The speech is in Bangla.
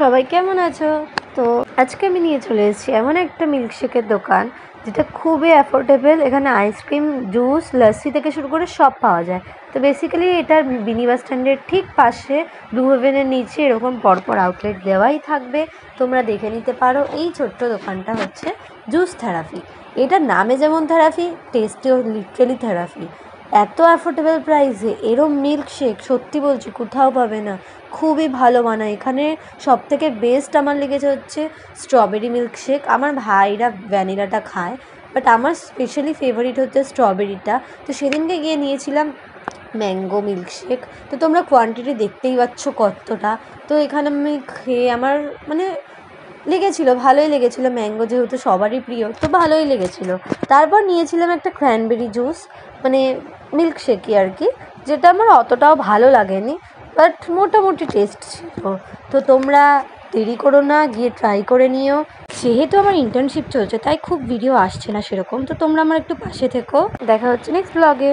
সবাই কেমন আছো? তো আজকে আমি নিয়ে চলে এসেছি এমন একটা মিল্কশেকের দোকান যেটা খুবই অ্যাফোর্ডেবল। এখানে আইসক্রিম, জুস, লস্যি থেকে শুরু করে সব পাওয়া যায়। তো বেসিক্যালি এটার মিনি বাস স্ট্যান্ডের ঠিক পাশে ব্লু হেভেনের নিচে এরকম পরপর আউটলেট দেওয়াই থাকবে, তোমরা দেখে নিতে পারো। এই ছোট্ট দোকানটা হচ্ছে জুস থেরাপি। এটার নামে যেমন থেরাপি, টেস্টেও লিটারেলি থেরাপি। এত অ্যাফোর্ডেবল প্রাইসে এরম মিল্কশেক সত্যি বলছি কোথাও পাবে না। খুবই ভালো বানায় এখানে। সবথেকে বেস্ট আমার লেগেছে হচ্ছে স্ট্রবেরি মিল্কশেক। আমার ভাইরা ভ্যানিলাটা খায়, বাট আমার স্পেশালি ফেভারিট হচ্ছে স্ট্রবেরিটা। তো সেদিনকে গিয়ে নিয়েছিলাম ম্যাঙ্গো মিল্কশেক। তো তোমরা কোয়ান্টিটি দেখতেই পাচ্ছ কতটা। তো এখানে আমি খেয়ে আমার মানে লেগেছিলো, ভালোই লেগেছিলো। ম্যাঙ্গো যেহেতু সবারই প্রিয়, তো ভালোই লেগেছিলো। তারপর নিয়েছিলাম একটা ক্র্যানবেরি জুস, মানে মিল্কশেকই আর কি, যেটা আমার অতটাও ভালো লাগেনি, বাট মোটামুটি টেস্ট ছিল। তো তোমরা দেরি করো না, গিয়ে ট্রাই করে নিও। যেহেতু আমার ইন্টার্নশিপ চলছে তাই খুব ভিডিও আসছে না সেরকম, তো তোমরা আমার একটু পাশে থেকো। দেখা হচ্ছে নেক্সট ব্লগে।